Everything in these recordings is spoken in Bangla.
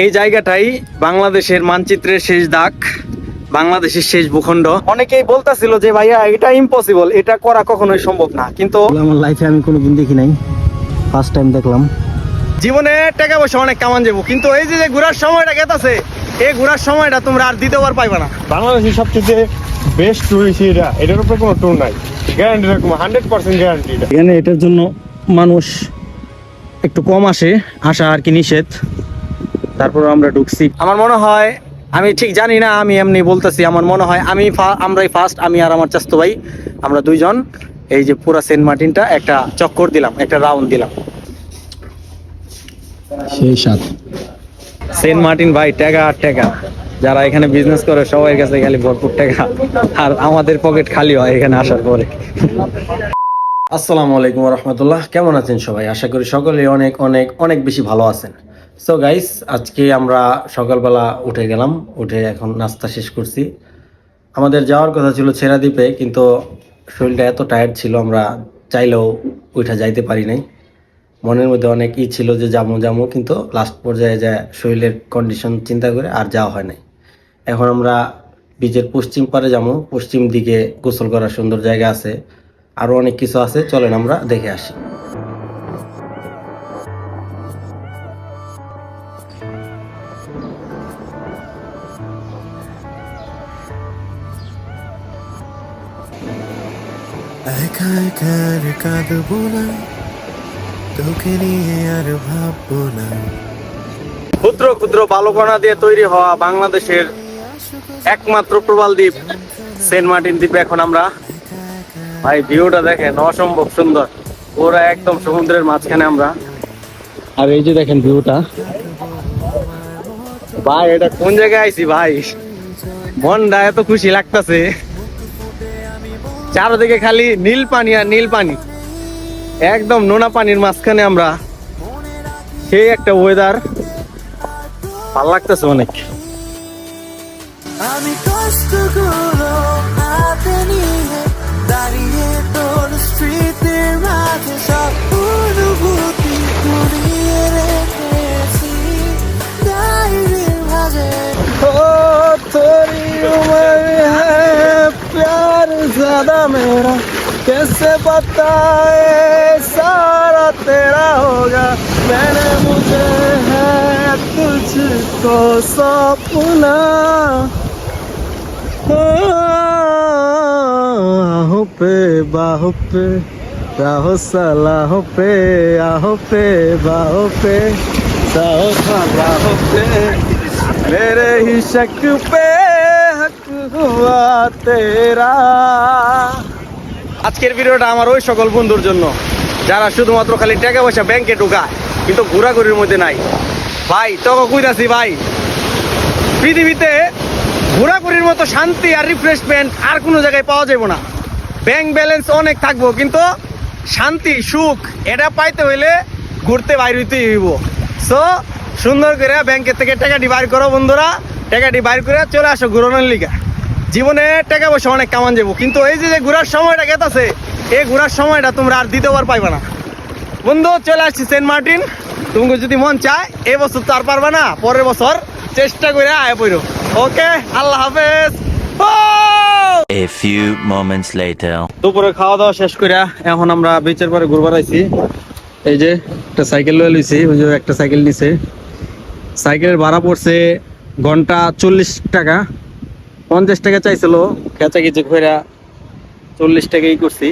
এই জায়গাটাই বাংলাদেশের মানচিত্রের শেষ দাগ, বাংলাদেশের শেষ ভূখণ্ড। অনেকেই বলতাছিল যে ভাইয়া এটা ইম্পসিবল, এটা করা কখনোই সম্ভব না, কিন্তু আমার লাইফে আমি কোনোদিন দেখি নাই, ফার্স্ট টাইম দেখলাম। জীবনে টাকা পয়সা অনেক কামান যাবো, কিন্তু এই যে ঘোরার সময়টা গেতাছে, এই ঘোরার সময়টা তোমরা আর দ্বিতীয়বার পাইবা না। বাংলাদেশের সবচেয়ে বেস্ট ট্যুর এটা, এটার উপরে কোনো ট্যুর নাই, গ্যারান্টি রকম 100% গ্যারান্টি। এখানে এটার জন্য মানুষ একটু কম আসা আর কি নিষেধ। তারপর আমরা ঢুকছি। আমার মনে হয়, আমি ঠিক জানি না, আমি এমনি বলতেছি, আমার মনে হয় আমরাই ফার্স্ট, আমি আর আমার চাচতো ভাই, আমরা দুইজন এই যে পুরা সেন্ট মার্টিনটা একটা চক্কর দিলাম, একটা রাউন্ড দিলাম। সেই সাত সেন্ট মার্টিন ভাই, টাকা আর টাকা। যারা এখানে বিজনেস করে সবার কাছে খালি ভরপুর টাকা, আর আমাদের পকেট খালি হয় এখানে আসার পরে। আসসালামু আলাইকুম রহমতুল্লাহ, কেমন আছেন সবাই? আশা করি সকলে অনেক অনেক অনেক বেশি ভালো আছেন। সো গাইস, আজকে আমরা সকালবেলা উঠে গেলাম, উঠে এখন নাস্তা শেষ করছি। আমাদের যাওয়ার কথা ছিল ছেড়াদ্বীপে, কিন্তু শরীরটা এত টায়ার্ড ছিল, আমরা চাইলেও উঠে যাইতে পারি নাই। মনের মধ্যে অনেক ছিল যে যাবো, কিন্তু লাস্ট পর্যায়ে যায় শরীরের কন্ডিশন চিন্তা করে আর যাওয়া হয় নাই। এখন আমরা বিচের পশ্চিম পারে যাবো, পশ্চিম দিকে গোসল করার সুন্দর জায়গা আছে, আরও অনেক কিছু আছে, চলেন আমরা দেখে আসি। একা একা আর কাঁদবো না, তোকে নিয়ে আর ভাববো না। ক্ষুদ্র ক্ষুদ্র বালুকণা দিয়ে তৈরি হওয়া বাংলাদেশের একমাত্র প্রবাল দ্বীপ সেন্ট মার্টিন দ্বীপে এখন আমরা। ভাই ভিউটা দেখেন, অসম্ভব সুন্দর, পুরো একদম সমুদ্রের মাঝখানে আমরা। আর এই যে দেখেন ভিউটা, ভাই এটা কোন জায়গায় আইছি ভাই, মনটা এত খুশি লাগতেছে। চারদিকে খালি নীল পানি আর নীল পানি, একদম নোনা পানির মাঝখানে আমরা। সেই একটা ওয়েদার, ভালো লাগতেছে অনেক। আমি কষ্টগুলো হাতে নিয়ে দাঁড়িয়ে তোর স্মৃতির মাঝে সব অনুভূতি কুড়িয়ে রেখেছি ডায়েরির মাঝে। तेरी उम्र है प्यार ज्यादा मेरा, कैसे बताए सारा तेरा होगा, मैंने मुझे है तुझको सपना। आहों पे बाहों पे राहों सलाहों पे, आहों पे बाहों पे राहों सलाहों पे, मेरे ही शक पे हक हुआ तेरा। আজকের ভিডিওটা আমার ওই সকল বন্ধুর জন্য যারা শুধুমাত্র খালি টাকা পয়সা ব্যাংকে ঢোকায়, কিন্তু ঘোরাঘুরির মধ্যে নাই। ভাই তোকে কইতাছি ভাই, পৃথিবীতে ঘোরাঘুরির মতো শান্তি আর রিফ্রেশমেন্ট আর কোনো জায়গায় পাওয়া যাবে না। ব্যাংক ব্যালেন্স অনেক থাকবো, কিন্তু শান্তি সুখ এটা পাইতে হইলে ঘুরতে বাইর হইতেই হইব। সো সুন্দর করে ব্যাংকের থেকে টাকাটি বাইর করো বন্ধুরা, টাকাটি বাইর করে চলে আসো ঘুরানোর লিগা। জীবনে টাকা পয়সা অনেক কামান যাবো, কিন্তু এই যে ঘোরার সময়টা গেতাছে, এই ঘোরার সময়টা তোমরা আর দ্বিতীয়বার পাইবা না। বন্ধু চলে আসছি সেন্ট মার্টিন, তুমি যদি মন চায় এই বছর তো আর পারবা না, পরের বছর চেষ্টা করে আয় পড়ো। ওকে, আল্লাহ হাফেজ। A few moments later. দুপুরে খাওয়া দাওয়া শেষ করে এখন আমরা বিচের পরে ঘুরবার আইছি। এই যে একটা সাইকেল লয়ে লইছি, ওই যে একটা সাইকেল নিছে। সাইকেলের ভাড়া পড়ছে ঘন্টা 40 টাকা, 50 টাকা চাইছিল, খেঁচাখিচি কইরা 40 টাকাই করছি।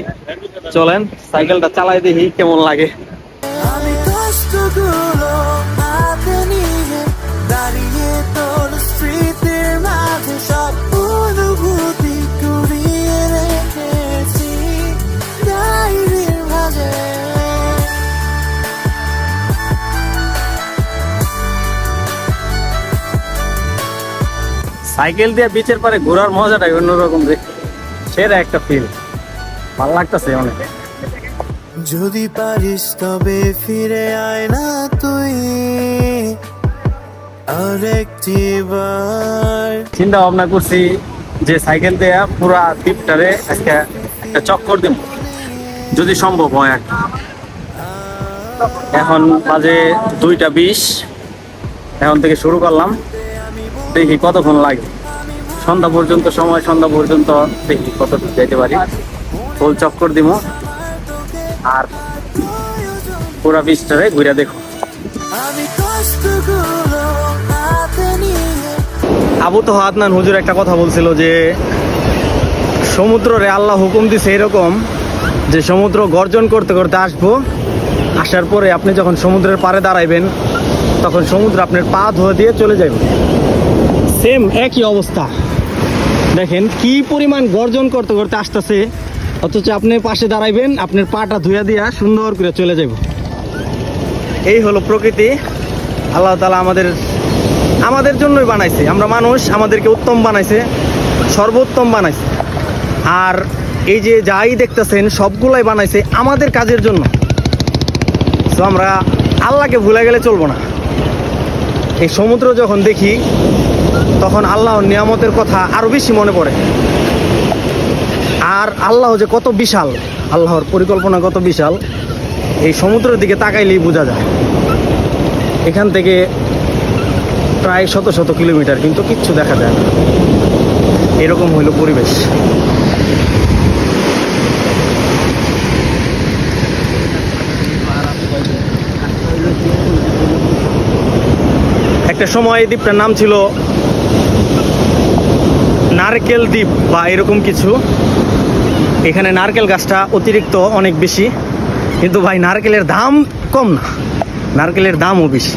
চলেন সাইকেলটা চালাই দেখি কেমন লাগে। আমি কষ্টগুলো হাতে নিয়ে দাঁড়িয়ে তোর স্মৃতির মাঝে সব অনুভূতি কুড়িয়ে রেখেছি ডায়েরির মাঝে। সাইকেল দিয়ে বিচের পারে ঘোরার মজাটাই অন্যরকম, দেখে সেরা একটা ফিল, ভালো লাগতেছে অনেক। যদি পারিস তবে ফিরে আয় না তুই আরেকটি বার। চিন্তা ভাবনা করছি যে সাইকেল দিয়ে পুরা দ্বীপটারে আজকে একটা চক্কর দিব, যদি সম্ভব হয় আর কি। এখন বাজে 2টা 20, এখন থেকে শুরু করলাম, দেখি কতক্ষণ লাগে। সন্ধ্যা পর্যন্ত সময়, সন্ধ্যা পর্যন্ত দেখি কতটুকু যেতে পারি। ফুল চক্কর দিব আর পুরা বিচটারে ঘুরে দেখো। আমি কষ্টগুলো হাতে নিয়ে আবু তো আদনান হুজুর একটা কথা বলছিল যে সমুদ্রে আল্লাহ হুকুম দিছে এরকম যে সমুদ্র গর্জন করতে করতে আসবো, আসার পরে আপনি যখন সমুদ্রের পাড়ে দাঁড়াইবেন তখন সমুদ্র আপনার পা ধোয়া দিয়ে চলে যাবে। সেম একই অবস্থা, দেখেন কি পরিমাণ গর্জন করতে করতে আসতেছে, অথচ আপনি পাশে দাঁড়াইবেন আপনার পাটা ধুয়া দিয়া সুন্দর করে চলে যাব। এই হলো প্রকৃতি। আল্লাহ তাআলা আমাদের জন্যই বানাইছে, আমরা মানুষ, আমাদেরকে উত্তম বানাইছে, সর্বোত্তম বানাইছে। আর এই যে যাই দেখতেছেন সবগুলাই বানাইছে আমাদের কাজের জন্য। তো আমরা আল্লাহকে ভুলে গেলে চলবো না। এই সমুদ্র যখন দেখি তখন আল্লাহর নিয়ামতের কথা আরো বেশি মনে পড়ে। আর আল্লাহ যে কত বিশাল, আল্লাহর পরিকল্পনা কত বিশাল, এই সমুদ্রের দিকে তাকাইলেই বোঝা যায়। এখান থেকে প্রায় শত শত কিলোমিটার, কিন্তু কিচ্ছু দেখা যায় না। এরকম হইল পরিবেশ। একটা সময় এই দ্বীপটার নাম ছিল নারকেল দ্বীপ বা এরকম কিছু। এখানে নারকেল গাছটা অতিরিক্ত অনেক বেশি, কিন্তু ভাই নারকেলের দাম কম না, নারকেলের দামও বেশি।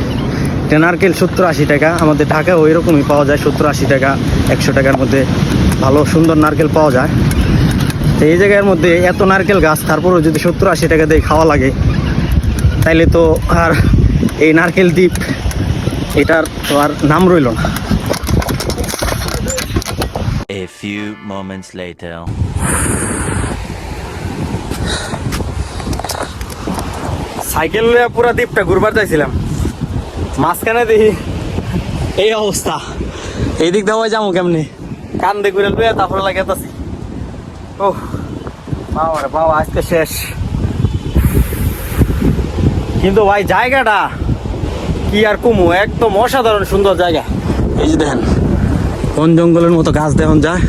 এটা নারকেল 70-80 টাকা, আমাদের ঢাকায় ওই রকমই পাওয়া যায়, 70-80 টাকা, 100 টাকার মধ্যে ভালো সুন্দর নারকেল পাওয়া যায়। তো এই জায়গার মধ্যে এত নারকেল গাছ, তারপরেও যদি 70-80 টাকা দিয়ে খাওয়া লাগে, তাইলে তো আর এই নারকেল দ্বীপ এটার তো আর নাম রইল না। A few moments later. Cycle নিয়ে পুরো দ্বীপটা ঘুরবার চাইছিলাম, মাঝখানে দেখি এই অবস্থা। এই দিক দিয়ে যাবো কেমনি, কান দিয়ে ঘুরে লুয়ে তারপরে লাগাইতেছি। ও বাবা রে বাবা, আজকে শেষ। কিন্তু ভাই জায়গাটা কি আর কমু, একদম অসাধারণ সুন্দর জায়গা। এই যে দেখেন বন জঙ্গলের মতো গাছ দেখুন যায়,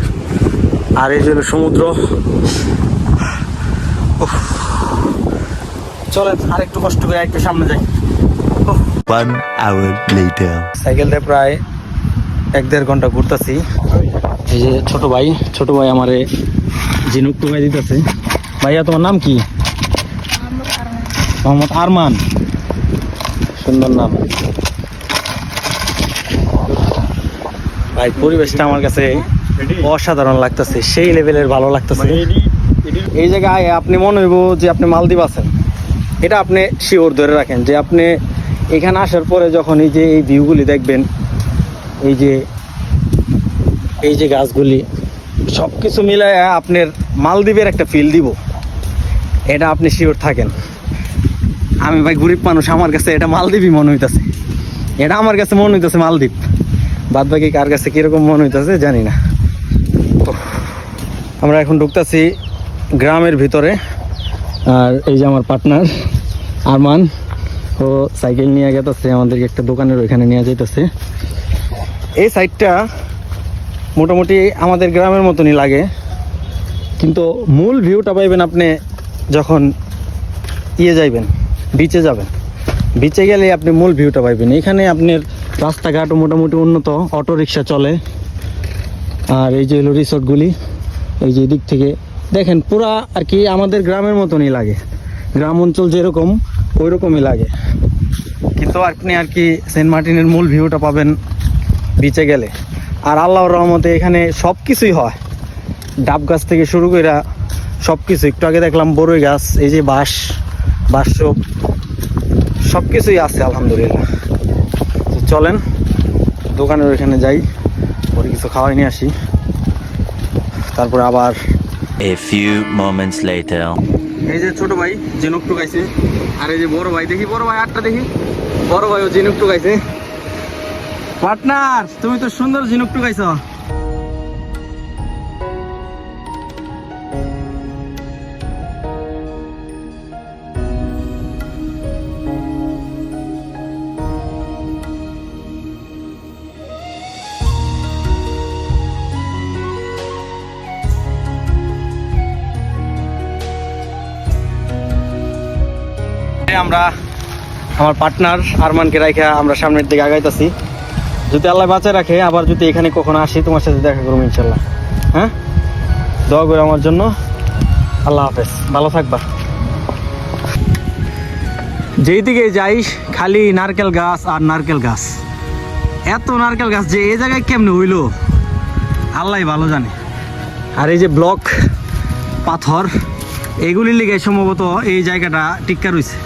আর এই যে হলো সমুদ্র। চলেন আর একটু কষ্ট করে একটু সামনে যাই। 1 hour later. সাইকেল দিয়ে প্রায় 1-1.5 ঘন্টা ঘুরতেছি। এই যে ছোট ভাই আমারে ঝিনুক টুকাই দিতেছে। ভাইয়া তোমার নাম কি? মোহাম্মদ আরমান, সুন্দর নাম ভাই। পরিবেশটা আমার কাছে অসাধারণ লাগতেছে, সেই লেভেলের ভালো লাগতেছে। এই জায়গায় আপনি মনে হইব যে আপনি মালদ্বীপ আছেন, এটা আপনি শিওর ধরে রাখেন যে আপনি এখানে আসার পরে যখন এই যে এই ভিউগুলি দেখবেন, এই যে গাছগুলি সব কিছু মিলায় আপনার মালদ্বীপের একটা ফিল দিব, এটা আপনি শিওর থাকেন। আমি ভাই গরিব মানুষ, আমার কাছে এটা মালদ্বীপই মনে হইতেছে, এটা আমার কাছে মনে হইতেছে মালদ্বীপ। বাদ বাকি কার কাছে কিরকম মনে হইতেছে জানি না। আমরা এখন ঢুকতেছি গ্রামের ভিতরে, আর এই যে আমার পার্টনার আরমান, ও সাইকেল নিয়ে গেতেছে আমাদেরকে একটা দোকানের ওইখানে নিয়ে যাইতেছে। এই সাইডটা মোটামুটি আমাদের গ্রামের মতনই লাগে, কিন্তু মূল ভিউটা পাইবেন আপনি যখন যাইবেন বিচে যাবেন। বিচে গেলে আপনি মূল ভিউটা পাইবেন। এখানে আপনার রাস্তাঘাটও মোটামুটি উন্নত, অটো রিক্সা চলে। আর এই যে হলো রিসোর্টগুলি, এই যে দিক থেকে দেখেন পুরা আর কি আমাদের গ্রামের মতনই লাগে, গ্রাম অঞ্চল যেরকম ওই রকমই লাগে। কিন্তু আপনি আর কি সেন্ট মার্টিনের মূল ভিউটা পাবেন বিচে গেলে। আর আল্লাহর রহমতে এখানে সব কিছুই হয়, ডাব গাছ থেকে শুরু করে সব কিছু। একটু আগে দেখলাম বড়ই গাছ, এই যে বাঁশ সব কিছুই আছে আলহামদুলিল্লাহ। তো চলেন দোকানের ওইখানে যাই, পরে কিছু খাওয়াই নিয়ে আসি, তারপরে আবার। A few moments later. এই যে ছোট ভাই ঝিনুক টুকাইছে, আর এই যে বড় ভাই, দেখি বড় ভাই আটটা দেখি, বড় ভাইও ঝিনুক টুকাইছে। পার্টনার তুমি তো সুন্দর ঝিনুক টুকাইছ। ফাইনালি আমরা আমার পার্টনার আরমানকে রাখা আমরা সামনের দিকে আগাইতেছি। যদি আল্লাহ বাঁচায় রাখে, আবার যদি এখানে কখনো আসি তোমার সাথে দেখা করবো ইনশাল্লাহ। হ্যাঁ, দোয়া করে আমার জন্য। আল্লাহ হাফেজ, ভালো থাকবা। যেই দিকে যাই খালি নারকেল গাছ আর নারকেল গাছ, এত নারকেল গাছ যে এই জায়গায় কেমনে হইলো আল্লাহ ভালো জানে। আর এই যে ব্লক পাথর, এগুলির লিগে সম্ভবত এই জায়গাটা টিক্কা রয়েছে,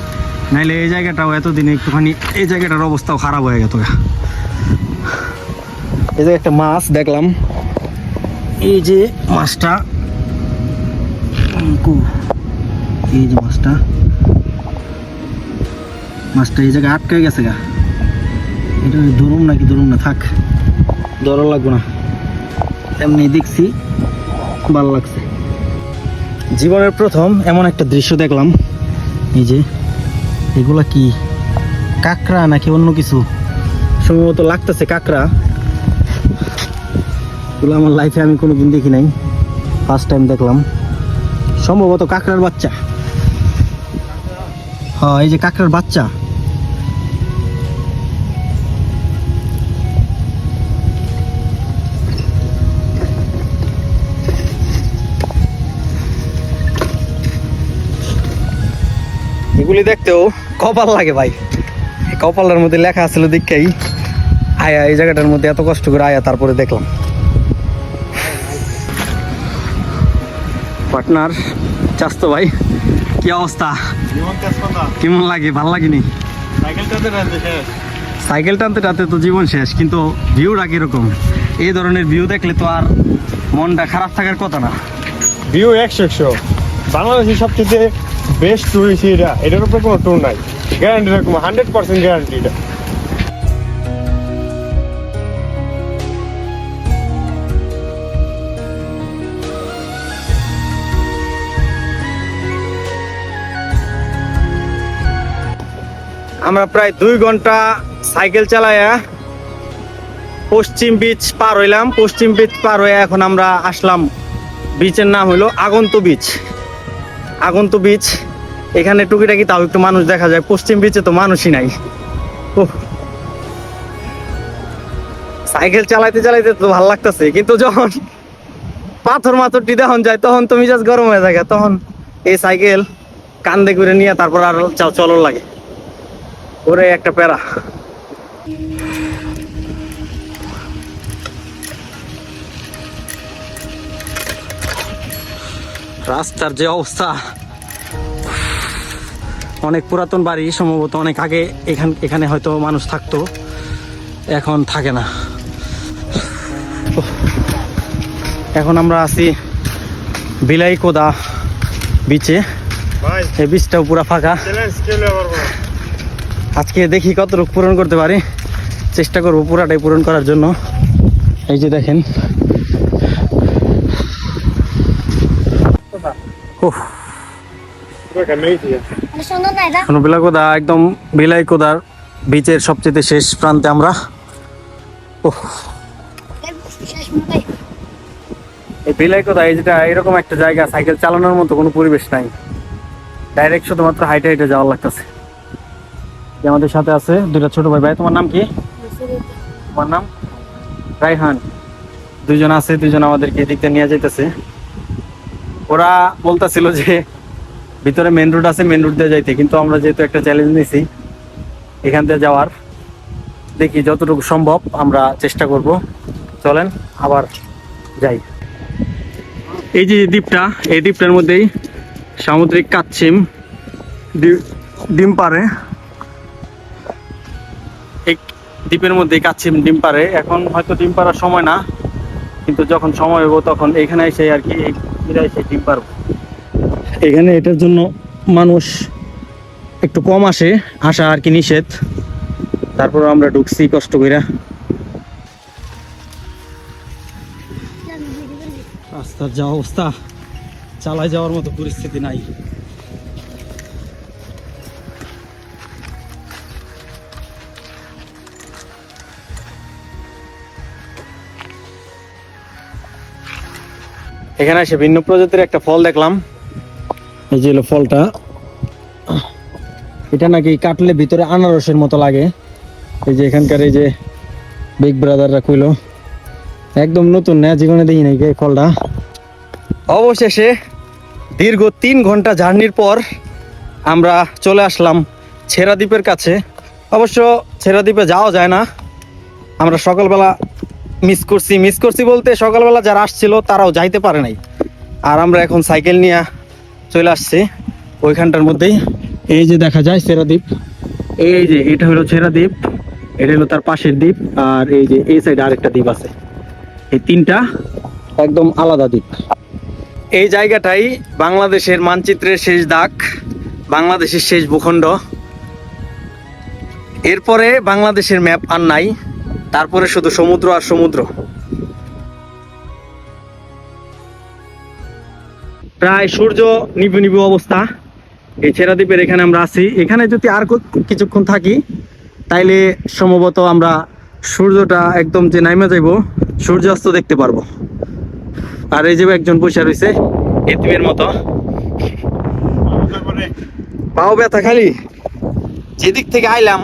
নাইলে এই জায়গাটাও এতদিনে একটুখানি এই জায়গাটার অবস্থাও খারাপ হয়ে গেত। এই যে একটা মাছ দেখলাম, এই যে মাছটা, এই যে মাছটা এই জায়গায় আটকে গেছে গা। এটা ধরুম নাকি ধরুম না, থাক, ধরা লাগবো না, এমনি দেখছি ভালো লাগছে। জীবনের প্রথম এমন একটা দৃশ্য দেখলাম। এই যে এগুলা কি কাঁকড়া নাকি অন্য কিছু, সম্ভবত লাগতেছে কাঁকড়া। এগুলো আমার লাইফে আমি কোনোদিন দেখি নাই, ফার্স্ট টাইম দেখলাম। সম্ভবত কাঁকড়ার বাচ্চা। হ্যাঁ, এই যে কাঁকড়ার বাচ্চা। এগুলি দেখতেও কপাল লাগে ভাই। কপালের মধ্যে লেখা আছিল দেখেই আয়া এই জায়গাটার মধ্যে এত কষ্ট করে আয়া তারপরে দেখলাম। পার্টনার চাস্তো ভাই, কি অবস্থা, কেমন লাগে? ভালো লাগেনি? সাইকেল টানতে টানতে তো জীবন শেষ, কিন্তু ভিউটা কিরকম? এই ধরনের ভিউ দেখলে তো আর মনটা খারাপ থাকার কথা না। ভিউ 100 বাংলাদেশের সবচেয়ে বেস্ট টুরিস্ট এরিয়া, এটার উপরে কোনো ট্যুর নাই, গ্যারান্টি এরকম 100% গ্যারান্টি এটা। আমরা প্রায় 2 ঘন্টা সাইকেল চালায়া পশ্চিম বিচ পার হইলাম। পশ্চিম বিচ পার হয়ে এখন আমরা আসলাম, বিচের নাম হলো আগন্ত বিচ। আগন্ত বিচ, এখানে টুকিটাকি তাও একটু মানুষ দেখা যায়, পশ্চিম বিচে তো মানুষই নাই। সাইকেল চালাইতে চালাইতে তো ভালো লাগতেছে, কিন্তু যখন পাথর মাথরটি দেখন যায় তখন তো মিজাজ গরম হয়ে থাকে। তখন এই সাইকেল কান্দে করে নিয়ে তারপর আর চলো লাগে, ওরে একটা প্যারা। রাস্তার যে অবস্থা, অনেক পুরাতন বাড়ি, সম্ভবত অনেক আগে এখানে হয়তো মানুষ থাকতো, এখন থাকে না। এখন আমরা আছি বিলাইকোদা বিচে। এই বিচটাও পুরা ফাঁকা। আজকে দেখি কতটুকু পূরণ করতে পারি, চেষ্টা করবো পুরাটাই পূরণ করার জন্য। এই যে দেখেন, বিলাইকোদা একদম বিলাইকোদার বিচের সবচেয়ে শেষ প্রান্তে আমরা। এই বিলাইকোদা, এই যেটা এরকম একটা জায়গা, সাইকেল চালানোর মতো কোনো পরিবেশ নাই, ডাইরেক্ট শুধুমাত্র হাইটে হাইটে যাওয়ার লাগতেছে। আমাদের সাথে আছে 2টা ছোট ভাই। ভাই তোমার নাম কি? তোমার নাম? রাইহান। 2জন আছে, 2জন আমাদেরকে এদিকতে নিয়ে যাইতেছে। ওরা বলতেছিল যে ভিতরে মেন রোড আছে, মেন রোড দিয়ে যাইতে, কিন্তু আমরা যেহেতু একটা চ্যালেঞ্জ নিয়েছি এখান দিয়ে যাওয়ার, দেখি যতটুকু সম্ভব আমরা চেষ্টা করব। চলেন আবার যাই। এই যে দ্বীপটা, এই দ্বীপটার মধ্যেই সামুদ্রিক কাচ্ছিম ডিম পারে। এই দ্বীপের মধ্যেই কাচ্ছিম ডিম পারে। এখন হয়তো ডিম পাড়ার সময় না, কিন্তু যখন সময় হবো তখন এখানে এসে আর কি এসে ডিম পারবো। এখানে এটার জন্য মানুষ একটু কম আসা আর কি নিষেধ। তারপর আমরা ঢুকছি কষ্ট কইরা। রাস্তার যা অবস্থা, চালায় যাওয়ার মতো পরিস্থিতি নাই। এখানে এসে ভিন্ন প্রজাতির একটা ফল দেখলাম। এই যে ফলটা এটা নাকি কাটলে ভিতরে আনারসের মতো লাগে। এই যে এখানকার এই যে বিগ ব্রাদাররা কইলো একদম নতুন, না জীবনে দেখি নাই এই ফলটা। অবশেষে দীর্ঘ 3 ঘন্টা জার্নির পর আমরা চলে আসলাম ছেড়া দ্বীপের কাছে। অবশ্য ছেড়া দ্বীপে যাওয়া যায় না, আমরা সকালবেলা মিস করছি বলতে সকালবেলা যারা আসছিল তারাও যাইতে পারে নাই। আর আমরা এখন সাইকেল নিয়ে চলে আসছি ওইখানটার মধ্যেই। এই যে দেখা যায় ছেড়া দ্বীপ, এই যে এটা হলো ছেড়া দ্বীপ, এটা হলো তার পাশের দ্বীপ, আর এই যে এই সাইডে আরেকটা দ্বীপ আছে। এই 3টা একদম আলাদা দ্বীপ। এই জায়গাটাই বাংলাদেশের মানচিত্রের শেষ দাগ, বাংলাদেশের শেষ ভূখণ্ড। এরপরে বাংলাদেশের ম্যাপ আর নাই, তারপরে শুধু সমুদ্র আর সমুদ্র। প্রায় সূর্য নিভু নিভু অবস্থা এই ছেড়া দ্বীপের। এখানে আমরা আছি, এখানে যদি আর কিছুক্ষণ থাকি তাইলে সম্ভবত আমরা সূর্যটা একদম যে নাইমে যাইব সূর্যাস্ত দেখতে পারবো। আর এই যে একজন বসে রয়েছে এতিমের মতো, পাও ব্যথা খালি। যেদিক থেকে আইলাম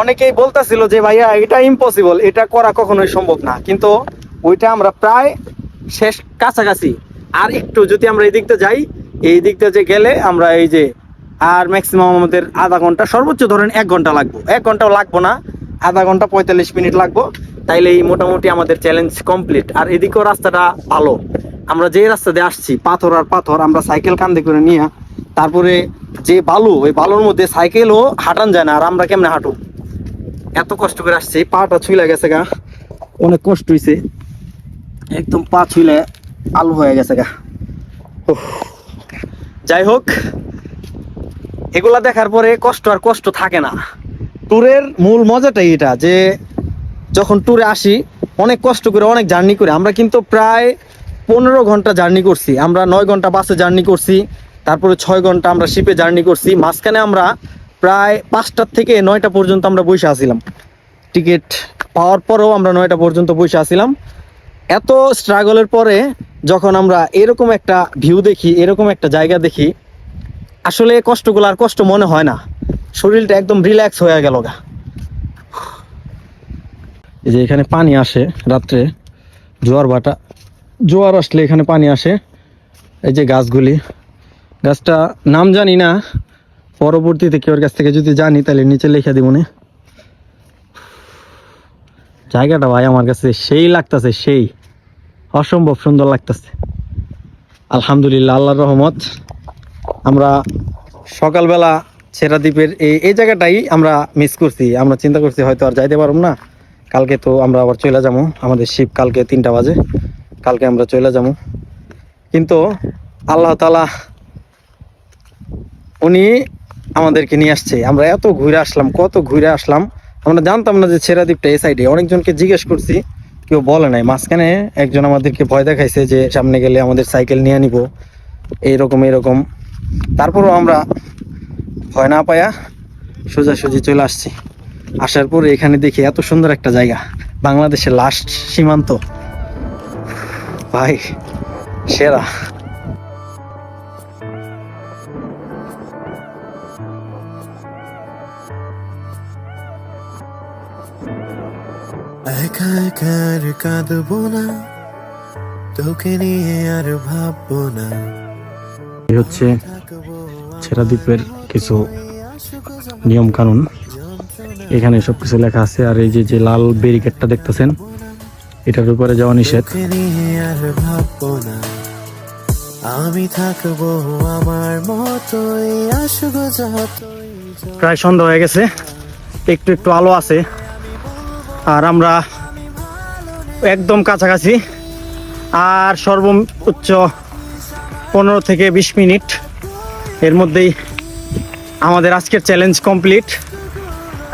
অনেকেই বলতেছিল যে ভাইয়া এটা ইম্পসিবল, এটা করা কখনোই সম্ভব না, কিন্তু ওইটা আমরা প্রায় শেষ কাছাকাছি। আর একটু যদি আমরা এই দিকটা যাই, এই দিকটা যে গেলে আমরা এই যে আর ম্যাক্সিমাম আমাদের আধা ঘন্টা, সর্বোচ্চ ধরেন 1 ঘন্টা লাগবো। 1 ঘন্টাও লাগবো না, আধা ঘন্টা 45 মিনিট লাগবো। তাইলে এই মোটামুটি আমাদের চ্যালেঞ্জ কমপ্লিট। আর এদিকেও রাস্তাটা ভালো, আমরা যে রাস্তা দিয়ে আসছি পাথর আর পাথর, আমরা সাইকেল কান্দে করে নিয়ে, তারপরে যে বালু, ওই বালুর মধ্যে সাইকেলও হাঁটান যায় না। আর আমরা কেমনে হাঁটু, এত কষ্ট করে আসছি, পাটা ছুইলা গেছে গা, অনেক কষ্ট হয়েছে, একদম পা ছুইলে আলু হয়ে গেছে গা। উফ। যাই হোক, এগুলা দেখার পরে কষ্ট আর কষ্ট থাকে না। ট্যুরের মূল মজাটাই এটা, যে যখন ট্যুরে আসি অনেক কষ্ট করে অনেক জার্নি করে। আমরা কিন্তু প্রায় 15 ঘন্টা জার্নি করছি, আমরা 9 ঘন্টা বাসে জার্নি করছি, তারপরে 6 ঘন্টা আমরা শিপে জার্নি করছি। মাঝখানে আমরা প্রায় 5টা থেকে 9টা পর্যন্ত আমরা বসে আসছিলাম, টিকিট পাওয়ার পরেও আমরা 9টা পর্যন্ত বসে আসছিলাম। এত স্ট্রাগলের পরে যখন আমরা এরকম একটা ভিউ দেখি, এরকম একটা জায়গা দেখি, আসলে কষ্টগুলো আর কষ্ট মনে হয় না, শরীরটা একদম রিল্যাক্স হয়ে গেল গা। এই যে এখানে পানি আসে রাত্রে, জোয়ার আসলে এখানে পানি আসে। এই যে গাছগুলি, গাছটা নাম জানি না, পরবর্তীতে কেউর কাছ থেকে যদি জানি তাহলে নিচে লিখে দিব না। জায়গাটা ভাই আমার কাছে সেই লাগতেছে, সেই অসম্ভব সুন্দর লাগতেছে। আলহামদুলিল্লাহ, আল্লাহর রহমত। আমরা সকালবেলা ছেড়া দ্বীপের এই জায়গাটাই আমরা মিস করছি। আমরা চিন্তা করছি হয়তো আর যাইতে পারব না, কালকে তো আমরা আবার চলে যাবো, আমাদের শিপ কালকে 3টা বাজে, কালকে আমরা চলে যাবো। কিন্তু আল্লাহ তাআলা উনি আমাদেরকে নিয়ে আসছে। আমরা এত ঘুরে আসলাম, কত ঘুরে আসলাম, আমরা জানতাম না যে ছেড়া দ্বীপটা এই সাইডে। অনেকজনকে জিজ্ঞেস করছি, কেউ বলে নাই। মাঝখানে একজন আমাদেরকে ভয় দেখাইছে যে সামনে গেলে আমাদের সাইকেল নিয়ে নিব, এইরকম। তারপরও আমরা ভয় না পায়া সোজাসুজি চলে আসছি। আসার পরে এখানে দেখি এত সুন্দর একটা জায়গা, বাংলাদেশের লাস্ট সীমান্ত, ভাই সেরা। একা একা আর কাঁদবো না, তোকে নিয়ে আর ভাববো না। এই হচ্ছে ছেড়া দ্বীপের কিছু নিয়ম কানুন, এখানে সবকিছু লেখা আছে। আর এই যে লাল ব্যারিকেডটা দেখতেছেন, এটার উপরে যাওয়া নিষেধ। তোকে নিয়ে আর ভাববো না, আমি থাকবো আমার মতোই, আসুক যতই। প্রায় সন্ধ্যা হয়ে গেছে, একটু একটু আলো আছে, আর আমরা একদম কাছাকাছি। আর সর্বোচ্চ 15 থেকে 20 মিনিট এর মধ্যেই আমাদের আজকের চ্যালেঞ্জ কমপ্লিট।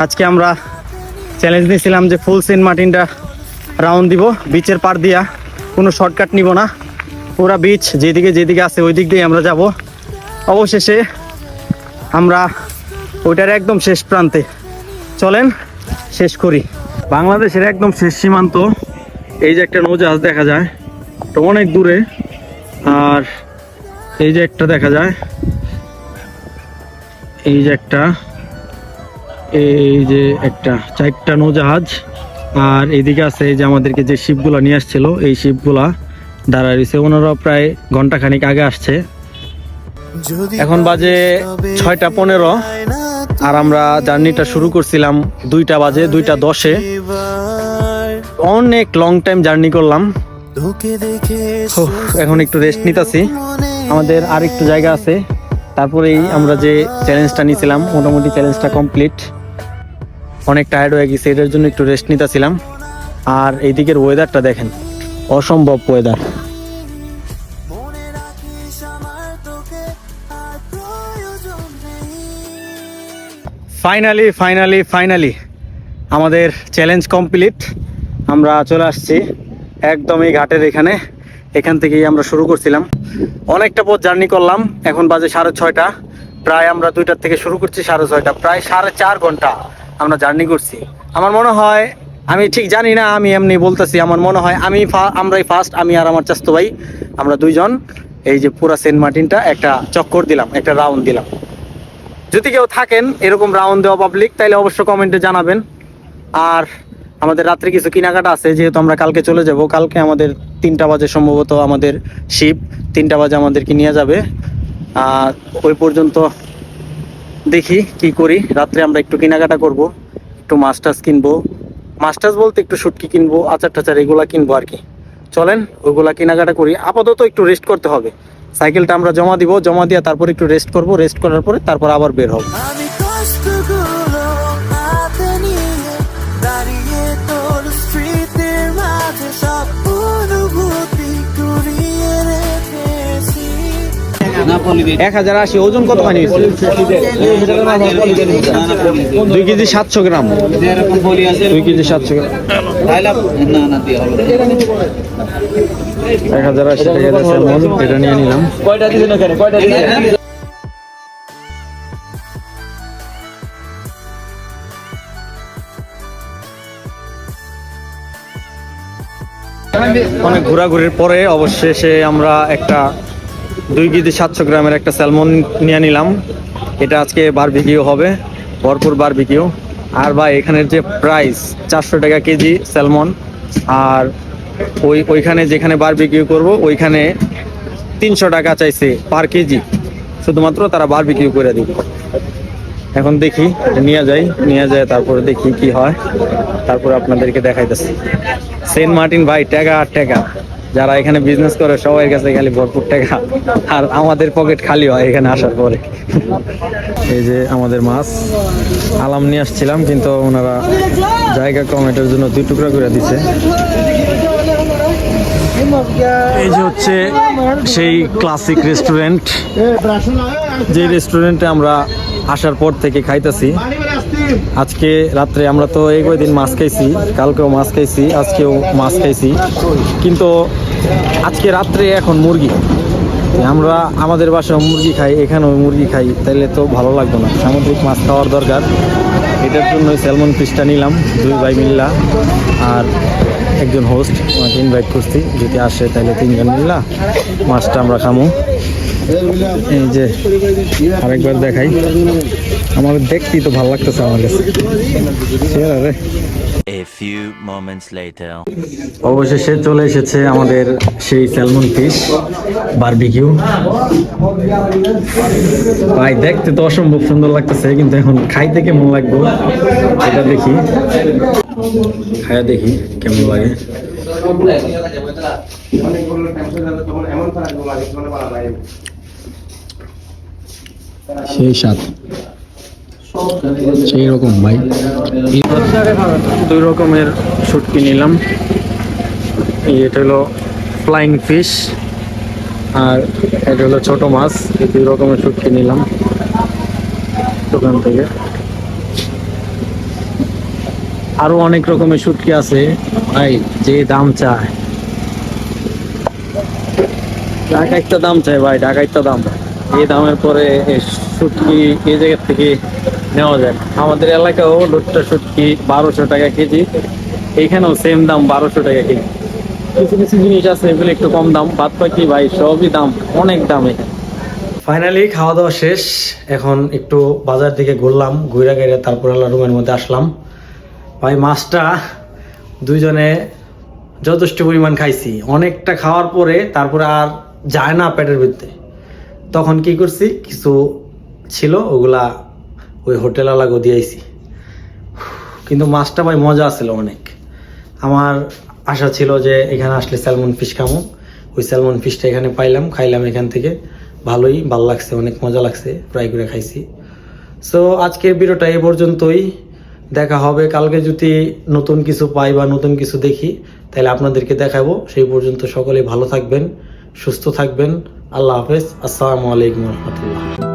আজকে আমরা চ্যালেঞ্জ নিয়েছিলাম যে ফুল সেন্ট মার্টিনটা রাউন্ড দিব, বিচের পার দিয়া, কোনো শর্টকাট নিব না, পুরা বিচ যেদিকে আছে ওই দিক দিয়ে আমরা যাব। অবশেষে আমরা ওইটার একদম শেষ প্রান্তে, চলেন শেষ করি। বাংলাদেশের একদম শেষ সীমান্ত, এই যে একটা নৌজাহাজ দেখা যায়, তো অনেক দূরে। আর এই যে একটা দেখা যায়, এই যে একটা এই যে একটা 4টা নৌজাহাজ, আর এইদিকে আছে এই যে আমাদেরকে যে শিপগুলা নিয়ে আসছিল, এই শিপগুলা দাঁড়ায় রয়েছে। ওনারা প্রায় ঘন্টাখানিক আগে আসছে। এখন বাজে 6:15 আর আমরা জার্নিটা শুরু করছিলাম 2টা বাজে, 2:10-এ। অনেক লং টাইম জার্নি করলাম। এখন একটু রেস্ট নিতেছি, আমাদের আর একটু জায়গা আছে, তারপরেই আমরা যে চ্যালেঞ্জটা নিয়েছিলাম মোটামুটি চ্যালেঞ্জটা কমপ্লিট। অনেক টায়ার্ড হয়ে গেছে, এটার জন্য একটু রেস্ট নিতেছিলাম। আর এই দিকের ওয়েদারটা দেখেন, অসম্ভব ওয়েদার। ফাইনালি আমাদের চ্যালেঞ্জ কমপ্লিট। আমরা চলে আসছি একদম এই ঘাটের এখান থেকেই আমরা শুরু করছিলাম। অনেকটা পথ জার্নি করলাম, এখন বাজে 6:30। প্রায় আমরা 2টার থেকে শুরু করছি 6:30, প্রায় 4.5 ঘন্টা আমরা জার্নি করছি। আমার মনে হয়, আমি ঠিক জানি না, আমি এমনি বলতেছি, আমার মনে হয় আমরাই ফার্স্ট, আমি আর আমার চাচতো ভাই, আমরা 2জন এই যে পুরা সেন্ট মার্টিনটা একটা চক্কর দিলাম, একটা রাউন্ড দিলাম। যদি কেউ থাকেন এরকম রাউন্ড দেওয়া পাবলিক, তাইলে অবশ্যই কমেন্টে জানাবেন। আর আমাদের রাত্রে কিছু কেনাকাটা আছে, যেহেতু আমরা কালকে চলে যাব। কালকে আমাদের 3টা বাজে সম্ভবত আমাদের শিপ, 3টা বাজে আমাদেরকে নিয়ে যাবে। ওই পর্যন্ত দেখি কি করি। রাত্রে আমরা একটু কেনাকাটা করব, একটু মাছ কিনবো, মাছ বলতে একটু শুটকি কিনবো, আচার টাচার এগুলা কিনবো আর কি। চলেন ওইগুলা কেনাকাটা করি। আপাতত একটু রেস্ট করতে হবে, সাইকেলটা আমরা জমা দিব, জমা দিয়ে তারপর একটু রেস্ট করব, রেস্ট করার পরে তারপর আবার বের হব। আমি কষ্টগুলো হাতে নিয়ে দাঁড়িয়ে তোর স্মৃতির মাঝে সব অনুভূতি কুড়িয়ে রেখেছি। 1080 ওজন কত খানি? 2 কেজি 700 গ্রাম। 2 কেজি 700 গ্রাম। 1080 টাকা স্যালমন, এটা নিয়ে নিলাম। অনেক ঘোরাঘুরির পরে অবশেষে আমরা একটা 2 কেজি 700 গ্রামের একটা স্যালমন নিয়ে নিলাম। এটা আজকে বারবিকিউ হবে, ভরপুর বারবিকিউ। আর ভাই এখানের যে প্রাইস 400 টাকা কেজি স্যালমন, আর ওইখানে যেখানে বারবিকিউ করব ওইখানে 300 টাকা চাইছে পার কেজি, শুধুমাত্র তারা বারবিকিউ করে দিবে। এখন দেখি নিয়ে যায় তারপরে দেখি কি হয়, তারপরে আপনাদেরকে দেখাইতেছি। সেন্ট মার্টিন ভাই টাকা আর টাকা, যারা এখানে বিজনেস করে সবার কাছে খালি ভরপুর টাকা, আর আমাদের পকেট খালি হয় এখানে আসার পরে। এই যে আমাদের মাছ আলাম নিয়ে আসছিলাম, কিন্তু ওনারা জায়গা কম, এটার জন্য 2 টুকরা করে দিছে। এই যে হচ্ছে সেই ক্লাসিক রেস্টুরেন্ট, যে রেস্টুরেন্টে আমরা আসার পর থেকে খাইতেছি। আজকে রাত্রে আমরা তো এই কয়দিন মাছ খাইছি, কালকেও মাছ খাইছি, আজকেও মাছ খাইছি, কিন্তু আজকে রাত্রে এখন মুরগি। আমরা আমাদের বাসায় মুরগি খাই, এখানেও মুরগি খাই, তাইলে তো ভালো লাগবে না, সামুদ্রিক মাছ খাওয়ার দরকার। এটার জন্য স্যালমন ফিশটা নিলাম 2 ভাই মিল্লা, আর একজন হোস্ট আমাকে ইনভাইট করছি, যদি আসে তাহলে 3 জন মিল্লা মাছটা আমরা খামো। এই যে আরেকবার দেখাই, আমার দেখতেই তো ভালো লাগতেছে আমার কাছে। A few moments later. অবশেষে চলে এসেছে আমাদের সেই স্যালমন ফিশ বারবিকিউ। ভাই দেখতে তো অসম্ভব সুন্দর লাগতেছে, কিন্তু এখন খাইতে কেমন লাগবে এটা দেখি, খাইয়া দেখি কেমন লাগে। সেই স্বাদ, সেই রকম ভাই। 2 রকমের শুটকি নিলাম, এটা হলো ফ্লাইং ফিশ আর এটা হলো ছোট মাছ। এই 2 রকমের শুটকি নিলাম দোকান থেকে। আরো অনেক রকমের শুটকি আছে ভাই, যে দাম চায়, ঢাকাইতে দাম চায় ভাই, ঢাকাইতে দাম। এই দামের পরে শুটকি এই জায়গা থেকে নেওয়া যায়। আমাদের এলাকাও লোটটা শুটকি 1200 টাকা কেজি, এইখানেও সেম দাম 1200 টাকা কেজি। কিছু কিছু জিনিস আছে এগুলো একটু কম দাম, বাদ বাকি ভাই সবই দাম, অনেক দাম এখানে। ফাইনালি খাওয়া দাওয়া শেষ। এখন একটু বাজার দিকে ঘুরলাম, ঘুরে গেড়ে তারপর আল্লাহ রুমের মধ্যে আসলাম। ভাই মাছটা দুইজনে যথেষ্ট পরিমাণ খাইছি, অনেকটা খাওয়ার পরে তারপরে আর যায় না পেটের ভিতরে। তখন কি করছি, কিছু ছিল ওগুলা ওই হোটেলওয়ালাকে দিয়েছি। কিন্তু মাছটা ভাই মজা ছিল অনেক। আমার আশা ছিল যে এখানে আসলে স্যালমন ফিশ খামো, ওই স্যালমন ফিশটা এখানে পাইলাম, খাইলাম এখান থেকে, ভালোই ভাল লাগছে, অনেক মজা লাগছে, ফ্রাই করে খাইছি। সো আজকের ভিডিওটা এ পর্যন্তই। দেখা হবে কালকে যদি নতুন কিছু পাই বা নতুন কিছু দেখি তাহলে আপনাদেরকে দেখাবো। সেই পর্যন্ত সকলেই ভালো থাকবেন, সুস্থ থাকবেন। আল্লাহ হাফেজ। আসসালামু আলাইকুম রহমতুল্লাহ।